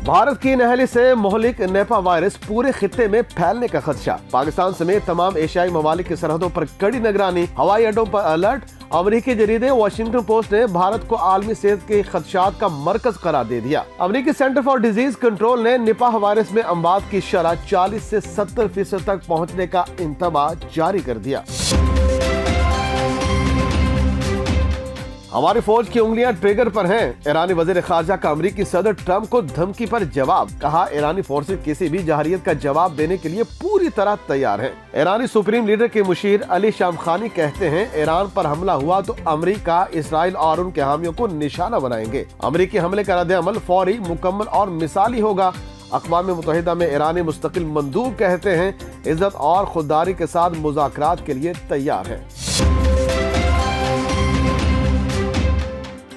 भारत की नहली से मोहलिक Nipah virus पूरे खित्ते में फैलने का खदशा। पाकिस्तान समेत तमाम एशियाई ममालिक की सरहदों पर कड़ी निगरानी, हवाई अड्डों पर अलर्ट। अमेरिकी जरीदे वाशिंगटन पोस्ट ने भारत को आलमी सेहत के खदशात का मरकज करार दे दिया। अमेरिकी सेंटर फॉर डिजीज कंट्रोल ने निपाह वायरस में अमवात की शरह 40 से 70% तक पहुंचने का इंतबाह जारी कर दिया। हमारी फौज की उंगलियां ट्रिगर पर हैं। ईरानी वजीर खारजा का अमेरिकी सदर ट्रंप को धमकी पर जवाब। कहा, ईरानी फोर्सेज किसी भी जहरियत का जवाब देने के लिए पूरी तरह तैयार हैं। ईरानी सुप्रीम लीडर के मुशीर अली शामखानी कहते हैं, ईरान पर हमला हुआ तो अमेरिका, इसराइल और उनके हामियों को निशाना बनाएंगे। अमेरिकी हमले का रद्द-ए-अमल फौरी, मुकम्मल और मिसाली होगा। अक़वाम मुत्तहिदा में ईरानी मुस्तकिल मंदूब कहते हैं, इज्जत और खुददारी के साथ मुज़ाकरात के लिए तैयार है।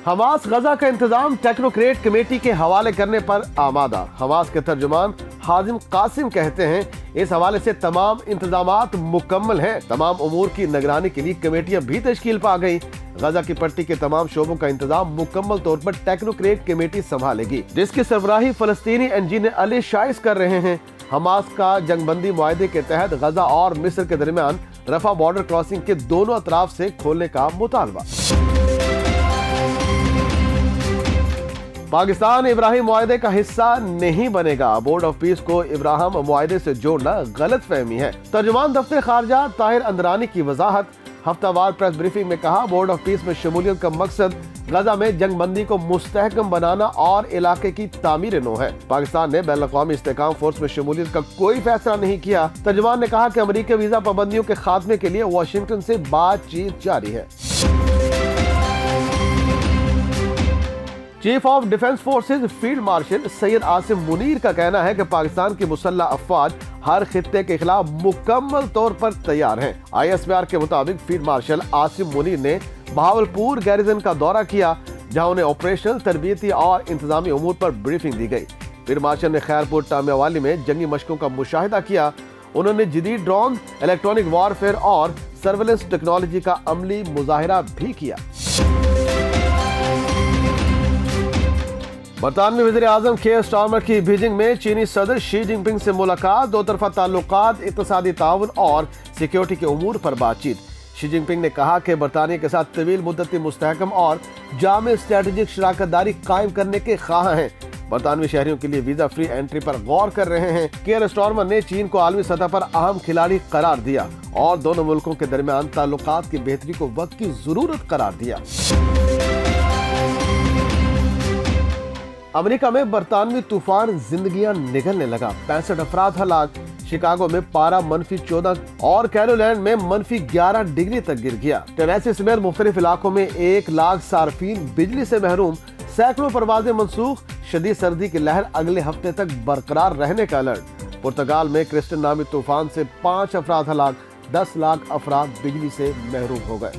हमास गजा का इंतजाम टेक्नोक्रेट कमेटी के हवाले करने पर आमादा। हमास के तर्जुमान हाजिम कासिम कहते हैं, इस हवाले से तमाम इंतजामात मुकम्मल हैं। तमाम उमूर की निगरानी के लिए कमेटियां भी तश्कील पा गई। गजा की पट्टी के तमाम शोबों का इंतजाम मुकम्मल तौर पर टेक्नोक्रेट कमेटी संभालेगी, जिसकी सरबराही फलस्तीनी इंजीनियर अली शाइस कर रहे हैं। हमास का जंगबंदी मुआहदे के तहत गजा और मिस्र के दरमियान रफा बॉर्डर क्रॉसिंग के दोनों अतराफ से खोलने का मुतालबा। पाकिस्तान इब्राहिम मुआहदे का हिस्सा नहीं बनेगा। बोर्ड ऑफ पीस को इब्राहिम मुआहदे से जोड़ना गलत फहमी है। तर्जुमान दफ्तर खारजा ताहिर अंदरानी की वजाहत। हफ्तावार प्रेस ब्रीफिंग में कहा, बोर्ड ऑफ पीस में शमूलियत का मकसद गजा में जंगबंदी को मुस्तहकम बनाना और इलाके की तामीर नो है। पाकिस्तान ने बैनुल-अक़वामी इस्तेहकाम फोर्स में शमूलियत का कोई फैसला नहीं किया। तर्जुमान ने कहा कि अमेरिकी वीजा पाबंदियों के खात्मे के लिए वाशिंगटन से बातचीत जारी है। Chief of defence forces field marshal Syed Asim Munir का कहना है कि पाकिस्तान की मुसल्लह अफवाज हर खित्ते के खिलाफ मुकम्मल तौर पर तैयार हैं। ISPR के मुताबिक फील्ड मार्शल आसिम मुनीर ने बहावलपुर गैरिजन का दौरा किया, जहां उन्हें ऑपरेशनल, तरबियती और इंतजामी उमूर पर ब्रीफिंग दी गई। फील्ड मार्शल ने खैरपुर टामियावाली में जंगी मशकों का मुशाहिदा किया। उन्होंने जदीद ड्रोन, इलेक्ट्रॉनिक वॉरफेयर और सर्वेलेंस टेक्नोलॉजी का अमली मुजाहिरा भी किया। बरतानवी वज़ीर आज़म केयर स्टारमर की बीजिंग में चीनी सदर शी जिनपिंग से मुलाकात। दो तरफा ताल्लुकात, इक़्तिसादी ताउन और सिक्योरिटी के उमूर पर बातचीत। शी जिनपिंग ने कहा कि बरतानिया के साथ तवील मुद्दती मुस्तहकम और जामे स्ट्रेटेजिक शराकतदारी कायम करने के ख्वाह हैं। बरतानवी शहरियों के लिए वीजा फ्री एंट्री पर गौर कर रहे हैं। केयर स्टारमर ने चीन को आलमी सतह पर अहम खिलाड़ी करार दिया और दोनों मुल्कों के दरमियान ताल्लुकात की बेहतरी को वक्त की जरूरत करार दिया। अमेरिका में बरतानवी तूफान जिंदगियां निगलने लगा। 65 अफराद हलाक। शिकागो में पारा -14 और कैरोलैंड में -11 डिग्री तक गिर गया। टेनेसी समेत मुख्तलिफ इलाकों में 1 लाख सार्फिन बिजली से महरूम। सैकड़ों परवाजें मनसूख। शदीद सर्दी की लहर अगले हफ्ते तक बरकरार रहने का अलर्ट। पुर्तगाल में क्रिस्टन नामी तूफान से 5 अफराद हलाक। 10 लाख अफराद बिजली से महरूम हो गए।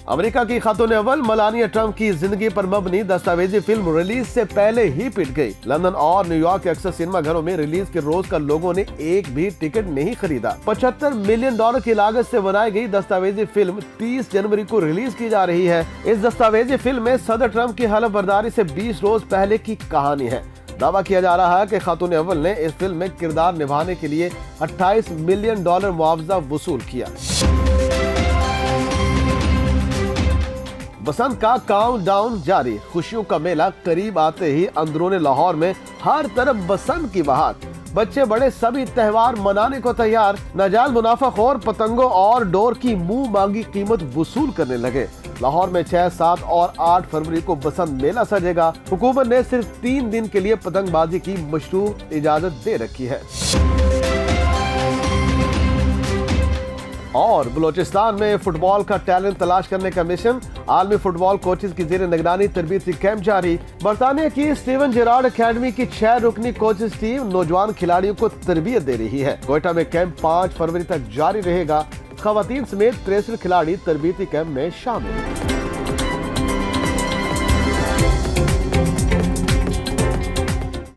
अमेरिका की खातून अव्वल मेलानिया ट्रंप की जिंदगी पर मबनी दस्तावेजी फिल्म रिलीज से पहले ही पिट गई। लंदन और न्यूयॉर्क के अक्सर सिनेमा घरों में रिलीज के रोज का लोगों ने एक भी टिकट नहीं खरीदा। $75 मिलियन की लागत से बनाई गई दस्तावेजी फिल्म 30 जनवरी को रिलीज की जा रही है। इस दस्तावेजी फिल्म में सदर ट्रंप की हलफ बर्दारी से 20 रोज पहले की कहानी है। दावा किया जा रहा है कि खातून अव्वल ने इस फिल्म में किरदार निभाने के लिए $28 मिलियन मुआवजा वसूल किया। बसंत का काउंटडाउन जारी। खुशियों का मेला करीब आते ही अंदरूनी लाहौर में हर तरफ बसंत की बहार। बच्चे बड़े सभी त्योहार मनाने को तैयार। नाजायज मुनाफाखोर पतंगों और डोर की मुंह मांगी कीमत वसूल करने लगे। लाहौर में 6, 7 और 8 फरवरी को बसंत मेला सजेगा। हुकूमत ने सिर्फ 3 दिन के लिए पतंगबाजी की मशरूह इजाजत दे रखी है। और बलोचिस्तान में फुटबॉल का टैलेंट तलाश करने का मिशन। आलमी फुटबॉल कोचेज की जेर निगरानी तरबियती कैंप जारी। बरतानिया की स्टीवन जेरार्ड अकेडमी की 6 रुकनी कोचेज टीम नौजवान खिलाड़ियों को तरबियत दे रही है। कोयटा में कैंप 5 फरवरी तक जारी रहेगा। खवातीन समेत 63 खिलाड़ी तरबियती कैंप में शामिल।